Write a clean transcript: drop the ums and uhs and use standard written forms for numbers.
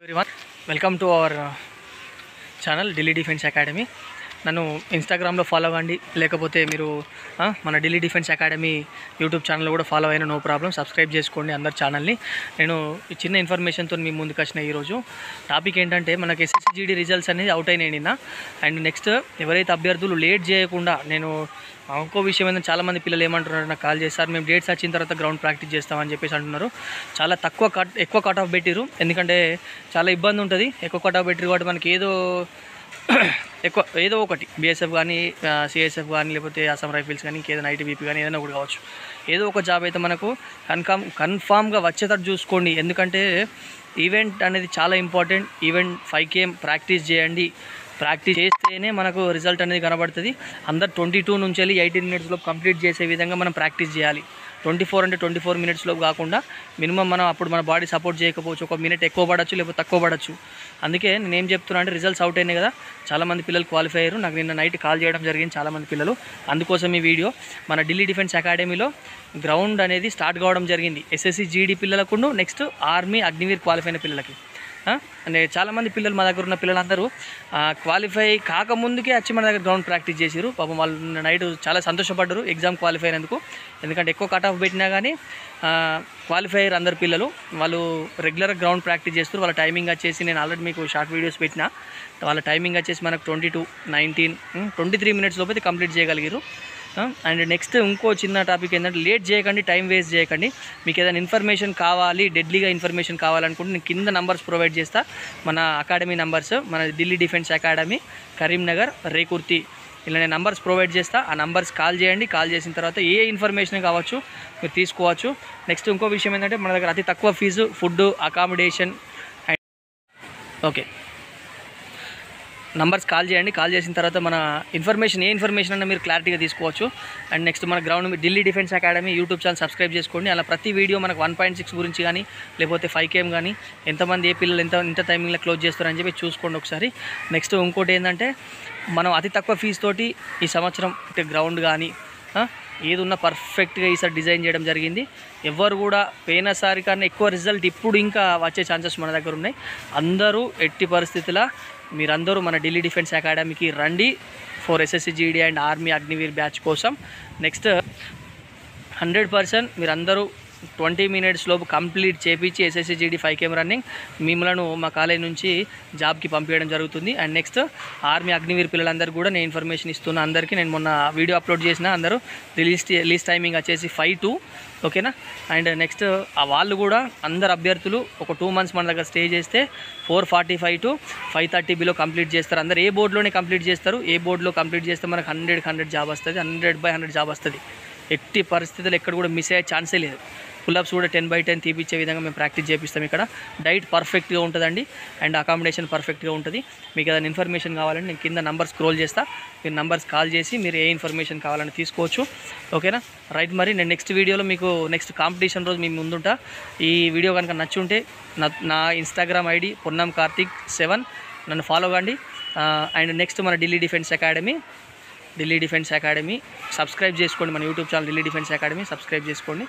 Everyone welcome to our channel Delhi defence academy. నన్ను ఇన్స్టాగ్రామ్లో follow అవ్వండి, లేకపోతే మీరు మన ఢిల్లీ డిఫెన్స్ అకాడమీ యూట్యూబ్ ఛానల్లో కూడా ఫాలో అయినా నో ప్రాబ్లం. సబ్స్క్రైబ్ చేసుకోండి అందరు ఛానల్ని. నేను చిన్న ఇన్ఫర్మేషన్తో మీ ముందుకు వచ్చిన ఈరోజు టాపిక్ ఏంటంటే, మనకి ఎస్ఎస్సి జీడీ రిజల్ట్స్ అనేది అవుట్ అయినాయి నిన్న. అండ్ నెక్స్ట్ ఎవరైతే అభ్యర్థులు లేట్ చేయకుండా, నేను ఇంకో విషయం ఏంటంటే, చాలామంది పిల్లలు ఏమంటున్నారు, నాకు కాల్ చేస్తారు, మేము డేట్స్ వచ్చిన తర్వాత గ్రౌండ్ ప్రాక్టీస్ చేస్తామని చెప్పేసి అంటున్నారు. చాలా ఎక్కువ కట్ ఆఫ్ పెట్టిరు, ఎందుకంటే చాలా ఇబ్బంది ఉంటుంది. ఎక్కువ కట్ ఆఫ్ పెట్టిరు కాబట్టి మనకి ఏదో ఒకటి బీఎస్ఎఫ్ కానీ, సిఎస్ఎఫ్ కానీ, లేకపోతే అస్సాం రైఫిల్స్ కానీ, ఇంకేదైనా ఐటీబీపీ కానీ ఏదైనా ఒకటి కావచ్చు, ఏదో ఒక జాబ్ అయితే మనకు కన్ఫామ్గా వచ్చేటట్టు చూసుకోండి. ఎందుకంటే ఈవెంట్ అనేది చాలా ఇంపార్టెంట్. ఈవెంట్ 5 km ప్రాక్టీస్ చేయండి. ప్రాక్టీస్ చేస్తేనే మనకు రిజల్ట్ అనేది కనబడుతుంది. అందరు 22 నుంచి వెళ్ళి 18 minutesలో కంప్లీట్ చేసే విధంగా మనం ప్రాక్టీస్ చేయాలి. 24 అంటే 24 minutesలో కాకుండా మినిమం మనం అప్పుడు మన బాడీ సపోర్ట్ చేయకపోవచ్చు, 1 minute ఎక్కువ పడవచ్చు, లేకపోతే తక్కువ పడవచ్చు. అందుకే నేను ఏం చెప్తున్నా అంటే, రిజల్ట్స్ అవుట్ అయినాయి కదా, చాలామంది పిల్లలు క్వాలిఫై అయ్యారు. నాకు నిన్న నైట్ కాల్ చేయడం జరిగింది చాలామంది పిల్లలు. అందుకోసం ఈ వీడియో. మన ఢిల్లీ డిఫెన్స్ అకాడమీలో గ్రౌండ్ అనేది స్టార్ట్ కావడం జరిగింది ఎస్ఎస్సి జీడీ పిల్లలకు, నెక్స్ట్ ఆర్మీ అగ్నివీర్ క్వాలిఫై అయిన పిల్లలకి. అంటే చాలామంది పిల్లలు, మా దగ్గర ఉన్న పిల్లలందరూ క్వాలిఫై కాకముందుకే వచ్చి మన దగ్గర గ్రౌండ్ ప్రాక్టీస్ చేసారు. పాపం వాళ్ళు నైట్ చాలా సంతోషపడ్డారు ఎగ్జామ్ క్వాలిఫై అయినందుకు. ఎందుకంటే ఎక్కువ కట్ ఆఫ్ పెట్టినా కానీ క్వాలిఫై అయ్యారు అందరు పిల్లలు. వాళ్ళు రెగ్యులర్గా గ్రౌండ్ ప్రాక్టీస్ చేస్తారు. వాళ్ళ టైమింగ్ వచ్చేసి, నేను ఆల్రెడీ మీకు షార్ట్ వీడియోస్ పెట్టిన, వాళ్ళ టైమింగ్ వచ్చేసి మనకు 22, 19, 23 minutes లోపు కంప్లీట్ చేయగలిగారు. అండ్ నెక్స్ట్ ఇంకో చిన్న టాపిక్ ఏంటంటే, లేట్ చేయకండి, టైం వేస్ట్ చేయకండి. మీకు ఏదైనా ఇన్ఫర్మేషన్ కావాలి, డెడ్లీగా ఇన్ఫర్మేషన్ కావాలనుకుంటే నేను కింద నంబర్స్ ప్రొవైడ్ చేస్తా, మన అకాడమీ నంబర్స్. మన ఢిల్లీ డిఫెన్స్ అకాడమీ, కరీంనగర్, రేకుర్తి, ఇలా నేను నంబర్స్ ప్రొవైడ్ చేస్తా. ఆ నంబర్స్ కాల్ చేయండి. కాల్ చేసిన తర్వాత ఏ ఇన్ఫర్మేషన్ కావచ్చు మీరు తీసుకోవచ్చు. నెక్స్ట్ ఇంకో విషయం ఏంటంటే, మన దగ్గర అతి తక్కువ fee, food, accommodation. And okay, numbers call చేయండి. కాల్ చేసిన తర్వాత మన ఇన్ఫర్మేషన్, ఏ ఇన్ఫర్మేషన్ అన్నా మీరు క్లారిటీగా తీసుకోవచ్చు. అండ్ నెక్స్ట్ మన ground Delhi defence academy YouTube channel subscribe చేసుకోండి. అలా ప్రతి వీడియో మనకు 1.6 గురించి కానీ, లేకపోతే 5 km కానీ, ఎంతమంది ఏ పిల్లలు ఎంత టైమింగ్లో క్లోజ్ చేస్తారని చెప్పి చూసుకోండి ఒకసారి. నెక్స్ట్ ఇంకోటి ఏంటంటే, మనం అతి తక్కువ ఫీజు తోటి ఈ సంవత్సరం గ్రౌండ్ కానీ ఏది ఉన్నా పర్ఫెక్ట్గా ఈసారి డిజైన్ చేయడం జరిగింది. ఎవరు కూడా పోయినసారి కన్నా ఎక్కువ రిజల్ట్ ఇప్పుడు ఇంకా వచ్చే ఛాన్సెస్ మన దగ్గర ఉన్నాయి. అందరూ ఎట్టి పరిస్థితుల్లో మీరందరూ మన ఢిల్లీ డిఫెన్స్ అకాడమీకి రండి for SSC GD and army Agniveer batch కోసం. నెక్స్ట్ 100% మీరందరూ 20 minutes లోపు కంప్లీట్ చేపించి ఎస్ఎస్సి జీడీ 5 km రన్నింగ్ మిమ్మల్ని మా కాలేజ్ నుంచి జాబ్కి పంపించడం జరుగుతుంది. అండ్ నెక్స్ట్ ఆర్మీ అగ్నివీర్ పిల్లలందరూ కూడా నేను ఇన్ఫర్మేషన్ ఇస్తున్నా అందరికీ. నేను మొన్న వీడియో అప్లోడ్ చేసిన, అందరూ రిలీజ్ టైమింగ్ వచ్చేసి 5 to, ఓకేనా. అండ్ నెక్స్ట్ వాళ్ళు కూడా అందరు అభ్యర్థులు ఒక 2 months మన దగ్గర స్టే చేస్తే 4:45 to 5:30 బిలో కంప్లీట్ చేస్తారు. అందరు ఏ బోర్డులోనే కంప్లీట్ చేస్తారు. ఏ బోర్డులో కంప్లీట్ చేస్తే మనకు 100 జాబ్ వస్తుంది, 100/100 జాబ్ వస్తుంది. ఎట్టి పరిస్థితులు ఎక్కడ కూడా మిస్ అయ్యే ఛాన్సే లేదు. పుల్అప్స్ కూడా 10/10 తీపిచ్చే విధంగా మేము ప్రాక్టీస్ చేపిస్తాం. ఇక్కడ డైట్ పర్ఫెక్ట్గా ఉంటుందండి, అండ్ అకామిడేషన్ పర్ఫెక్ట్గా ఉంటుంది. మీకు ఏదైనా ఇన్ఫర్మేషన్ కావాలంటే నేను కింద నంబర్ స్క్రోల్ చేస్తా, మీరు నంబర్స్ కాల్ చేసి మీరు ఏ ఇన్ఫర్మేషన్ కావాలని తీసుకోవచ్చు, ఓకేనా. రైట్, మరి నేను నెక్స్ట్ వీడియోలో మీకు నెక్స్ట్ కాంపిటీషన్ రోజు మీ ముందుంటా. ఈ వీడియో కనుక నచ్చుంటే నా ఇన్స్టాగ్రామ్ ఐడి పొన్నం కార్తిక్ 7, నన్ను ఫాలో కండి. అండ్ నెక్స్ట్ మన ఢిల్లీ డిఫెన్స్ అకాడమీ సబ్స్క్రైబ్ చేసుకోండి. మన YouTube channel Delhi defence academy subscribe చేసుకోండి.